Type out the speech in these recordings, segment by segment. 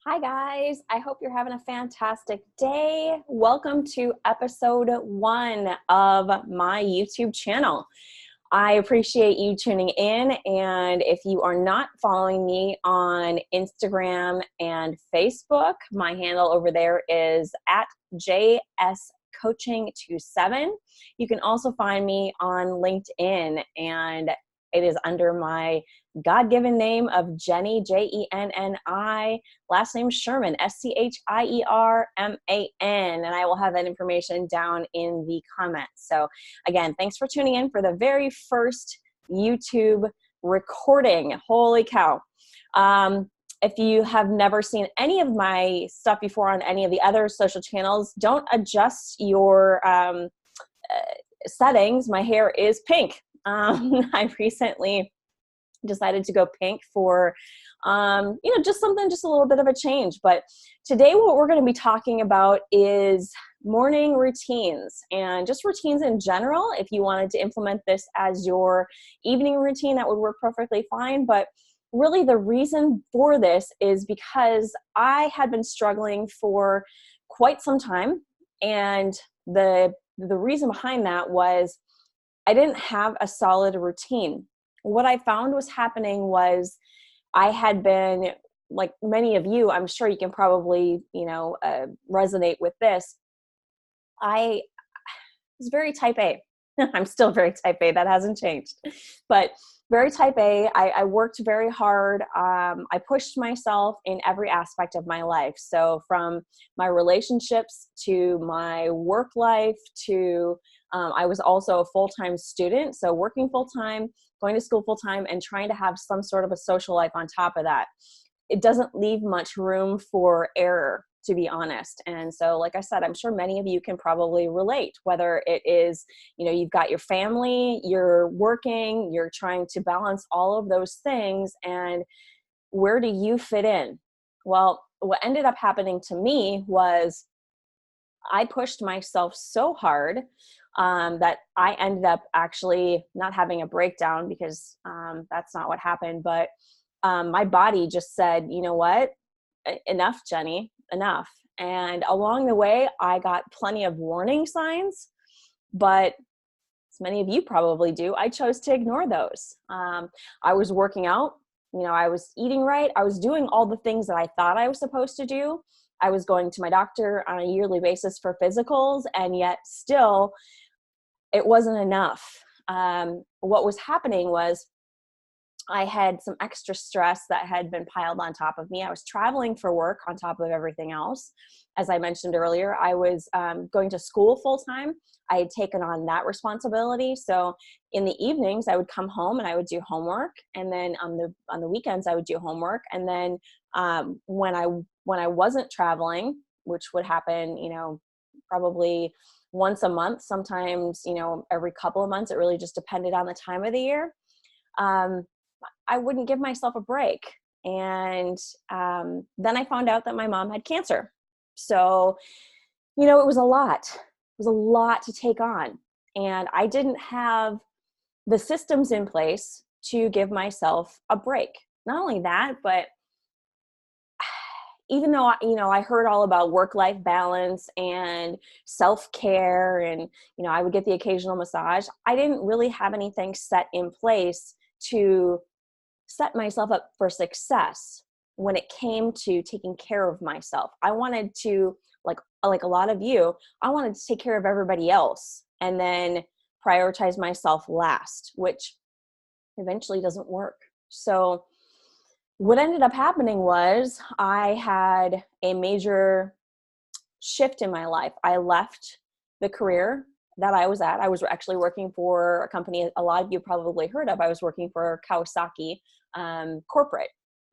Hi, guys. I hope you're having a fantastic day. Welcome to episode 1 of my YouTube channel. I appreciate you tuning in. And if you are not following me on Instagram and Facebook, my handle over there is at JSCoaching27. You can also find me on LinkedIn, and it is under my God-given name of Jenny, Jenni, last name Sherman, Schierman, and I will have that information down in the comments. So again, thanks for tuning in for the very first YouTube recording. Holy cow. If you have never seen any of my stuff before on any of the other social channels, don't adjust your settings. My hair is pink. I recently decided to go pink for, just something, just a little bit of a change. But today what we're going to be talking about is morning routines and just routines in general. If you wanted to implement this as your evening routine, that would work perfectly fine. But really the reason for this is because I had been struggling for quite some time. And the reason behind that was I didn't have a solid routine. What I found was happening was I had been, like many of you, I'm sure you can probably, resonate with this. I was very type A. I'm still very type A. That hasn't changed. But very type A. I worked very hard. I pushed myself in every aspect of my life. So from my relationships to my work life to I was also a full-time student. So working full-time, going to school full-time, and trying to have some sort of a social life on top of that. It doesn't leave much room for error, to be honest. And so, like I said, I'm sure many of you can probably relate, whether it is, you've got your family, you're working, you're trying to balance all of those things, and where do you fit in? Well, what ended up happening to me was I pushed myself so hard that I ended up actually not having a breakdown, because that's not what happened. But my body just said, you know what? Enough, Jenny, enough. And along the way, I got plenty of warning signs, but as many of you probably do, I chose to ignore those. I was working out, I was eating right. I was doing all the things that I thought I was supposed to do. I was going to my doctor on a yearly basis for physicals, and yet still it wasn't enough. What was happening was I had some extra stress that had been piled on top of me. I was traveling for work on top of everything else. As I mentioned earlier, I was going to school full time. I had taken on that responsibility. So in the evenings, I would come home and I would do homework, and then on the weekends, I would do homework. And then when I wasn't traveling, which would happen, probably once a month, sometimes, every couple of months. It really just depended on the time of the year. I wouldn't give myself a break. And then I found out that my mom had cancer. So, it was a lot. It was a lot to take on. And I didn't have the systems in place to give myself a break. Not only that, but even though, I heard all about work-life balance and self-care, and, I would get the occasional massage, I didn't really have anything set in place to set myself up for success when it came to taking care of myself. I wanted to, like a lot of you, I wanted to take care of everybody else and then prioritize myself last, which eventually doesn't work. So what ended up happening was I had a major shift in my life. I left the career that I was at. I was actually working for a company a lot of you probably heard of. I was working for Kawasaki corporate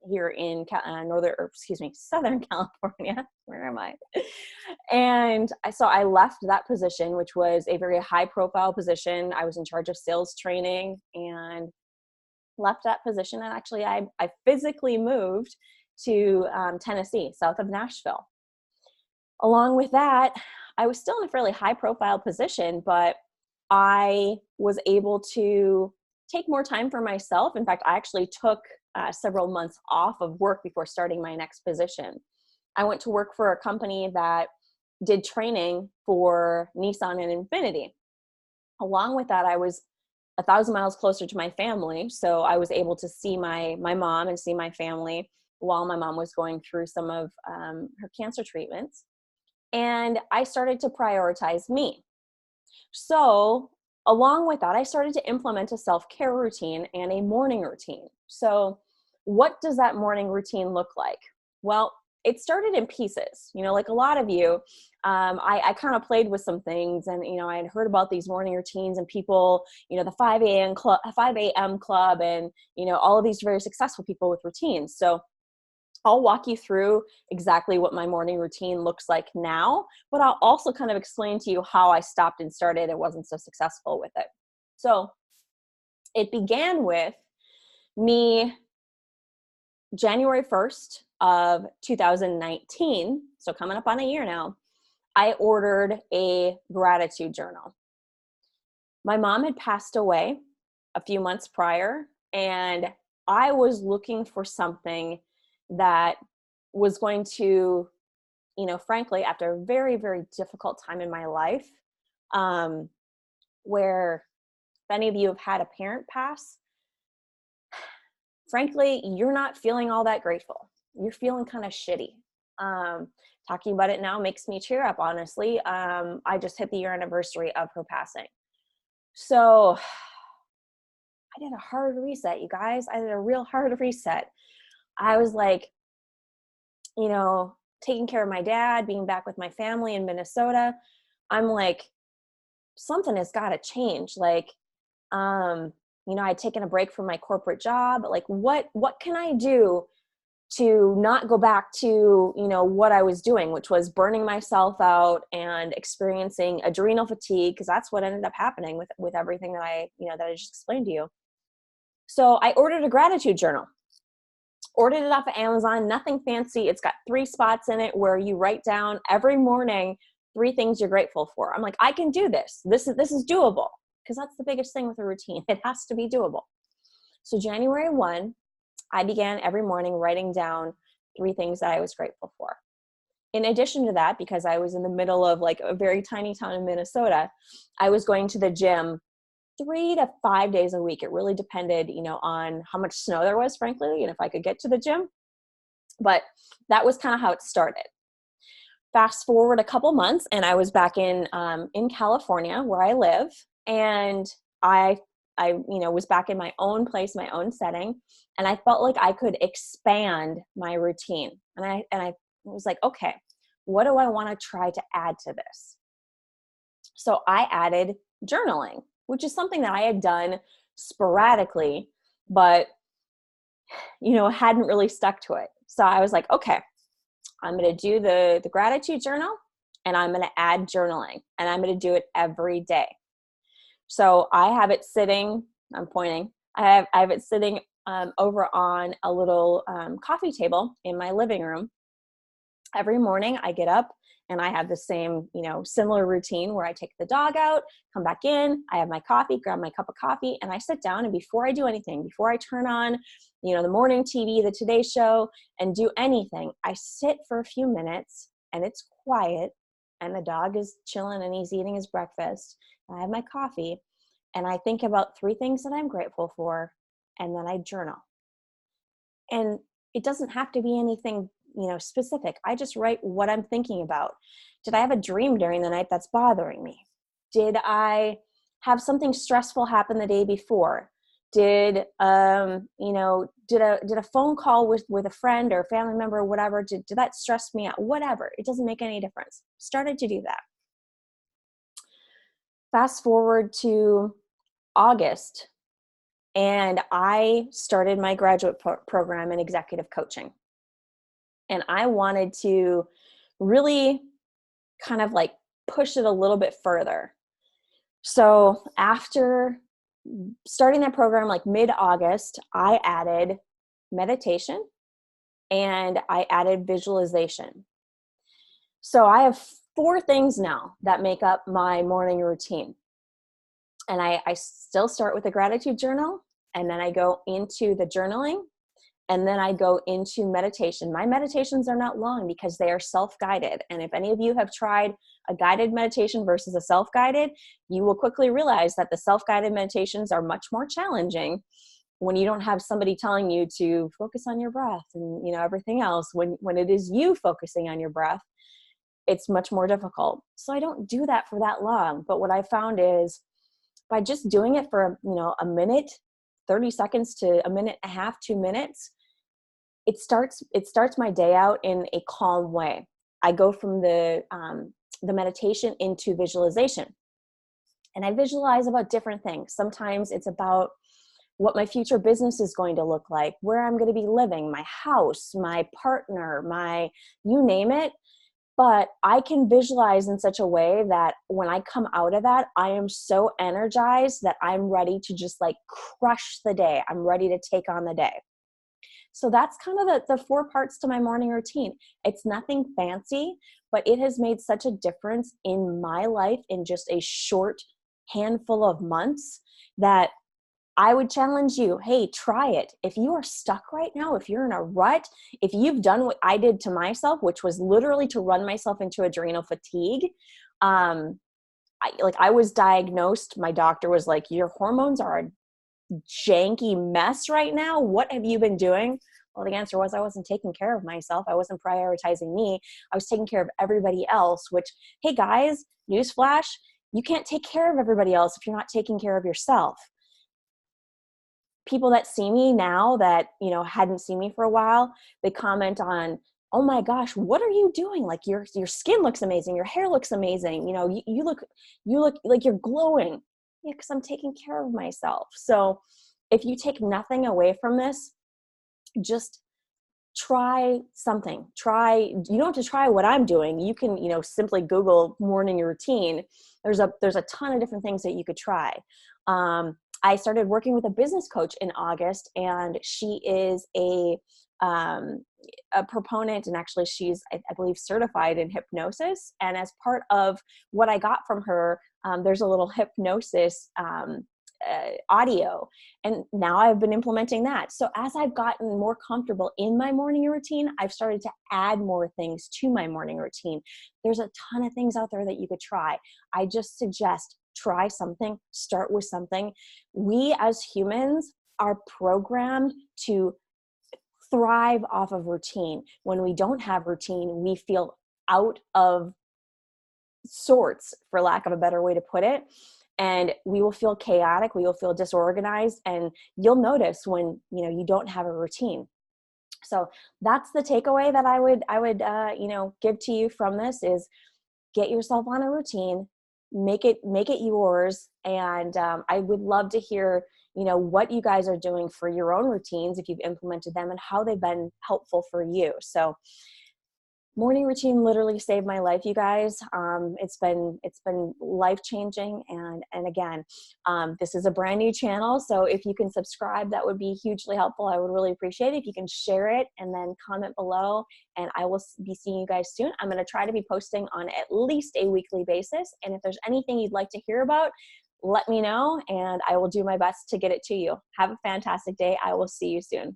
here in Southern California. Where am I? And so I left that position, which was a very high profile position. I was in charge of sales training, and left that position. And actually I physically moved to Tennessee, south of Nashville. Along with that, I was still in a fairly high profile position, but I was able to take more time for myself. In fact, I actually took several months off of work before starting my next position. I went to work for a company that did training for Nissan and Infiniti. Along with that, I was 1,000 miles closer to my family. So I was able to see my mom and see my family while my mom was going through some of her cancer treatments. And I started to prioritize me. So along with that, I started to implement a self-care routine and a morning routine. So what does that morning routine look like? Well, it started in pieces, like a lot of you. I kind of played with some things, and I had heard about these morning routines and people, the 5 a.m. club, and all of these very successful people with routines. So I'll walk you through exactly what my morning routine looks like now, but I'll also kind of explain to you how I stopped and started and wasn't so successful with it. So it began with me January 1st of 2019, so coming up on a year now, I ordered a gratitude journal. My mom had passed away a few months prior, and I was looking for something that was going to, frankly, after a very, very difficult time in my life, where if any of you have had a parent pass, frankly, you're not feeling all that grateful. You're feeling kind of shitty. Talking about it now makes me cheer up, honestly. I just hit the year anniversary of her passing. So I did a hard reset, you guys. I did a real hard reset. I was like, taking care of my dad, being back with my family in Minnesota. I'm like, something has got to change. Like, I'd taken a break from my corporate job. Like, what can I do to not go back to, what I was doing, which was burning myself out and experiencing adrenal fatigue, because that's what ended up happening with everything that I just explained to you. So I ordered a gratitude journal. Ordered it off of Amazon, nothing fancy. It's got 3 spots in it where you write down every morning 3 things you're grateful for. I'm like, I can do this. This is doable, because that's the biggest thing with a routine. It has to be doable. So January 1, I began every morning writing down 3 things that I was grateful for. In addition to that, because I was in the middle of like a very tiny town in Minnesota, I was going to the gym 3 to 5 days a week. It really depended, on how much snow there was, frankly, and if I could get to the gym. But that was kind of how it started. Fast forward a couple months, and I was back in California, where I live, and I was back in my own place, my own setting, and I felt like I could expand my routine. And I was like, okay, what do I want to try to add to this? So I added journaling, which is something that I had done sporadically, but, hadn't really stuck to it. So I was like, okay, I'm going to do the gratitude journal, and I'm going to add journaling, and I'm going to do it every day. So I have it sitting, I'm pointing, I have it sitting over on a little coffee table in my living room. Every morning I get up and I have the same, similar routine where I take the dog out, come back in, I have my coffee, grab my cup of coffee, and I sit down, and before I do anything, before I turn on, the morning TV, the Today Show, and do anything, I sit for a few minutes, and it's quiet, and the dog is chilling and he's eating his breakfast. I have my coffee, and I think about 3 things that I'm grateful for, and then I journal. And it doesn't have to be anything specific. I just write what I'm thinking about. Did I have a dream during the night that's bothering me? Did I have something stressful happen the day before? Did a phone call with a friend or a family member or whatever, did that stress me out? Whatever. It doesn't make any difference. Started to do that. Fast forward to August, and I started my graduate program in executive coaching. And I wanted to really kind of like push it a little bit further. So after starting that program, like mid-August, I added meditation and I added visualization. So I have 4 things now that make up my morning routine. And I still start with a gratitude journal, and then I go into the journaling, and then I go into meditation. My meditations are not long because they are self-guided. And if any of you have tried a guided meditation versus a self-guided, you will quickly realize that the self-guided meditations are much more challenging when you don't have somebody telling you to focus on your breath and, you know, everything else. When it is you focusing on your breath, it's much more difficult. So I don't do that for that long. But what I found is by just doing it for, you know, a minute, 30 seconds to a minute and a half, 2 minutes, it starts my day out in a calm way. I go from the meditation into visualization, and I visualize about different things. Sometimes it's about what my future business is going to look like, where I'm going to be living, my house, my partner, my, you name it. But I can visualize in such a way that when I come out of that, I am so energized that I'm ready to just like crush the day. I'm ready to take on the day. So that's kind of the 4 parts to my morning routine. It's nothing fancy, but it has made such a difference in my life in just a short handful of months that I would challenge you, hey, try it. If you are stuck right now, if you're in a rut, if you've done what I did to myself, which was literally to run myself into adrenal fatigue, I was diagnosed, my doctor was like, your hormones are a janky mess right now. What have you been doing? Well, the answer was I wasn't taking care of myself. I wasn't prioritizing me. I was taking care of everybody else, which, hey guys, newsflash, you can't take care of everybody else if you're not taking care of yourself. People that see me now that, you know, hadn't seen me for a while, they comment on, oh my gosh, what are you doing? Like your skin looks amazing. Your hair looks amazing. You know, you look like you're glowing. Yeah, because I'm taking care of myself. So if you take nothing away from this, just try something. You don't have to try what I'm doing. You can, you know, simply Google morning routine. There's a ton of different things that you could try. I started working with a business coach in August, and she is a proponent, and actually she's, I believe, certified in hypnosis. And as part of what I got from her, there's a little hypnosis audio, and now I've been implementing that. So as I've gotten more comfortable in my morning routine, I've started to add more things to my morning routine. There's a ton of things out there that you could try. I just suggest try something, start with something. We as humans are programmed to thrive off of routine. When we don't have routine, we feel out of sorts, for lack of a better way to put it. And we will feel chaotic, we will feel disorganized, and you'll notice when, you know, you don't have a routine. So that's the takeaway that I would you know, give to you from this is get yourself on a routine, make it yours. And I would love to hear, you know, what you guys are doing for your own routines, if you've implemented them, and how they've been helpful for you. So morning routine literally saved my life, you guys. It's been life-changing. And again, this is a brand new channel. So if you can subscribe, that would be hugely helpful. I would really appreciate it if you can share it and then comment below, and I will be seeing you guys soon. I'm going to try to be posting on at least a weekly basis. And if there's anything you'd like to hear about, let me know and I will do my best to get it to you. Have a fantastic day. I will see you soon.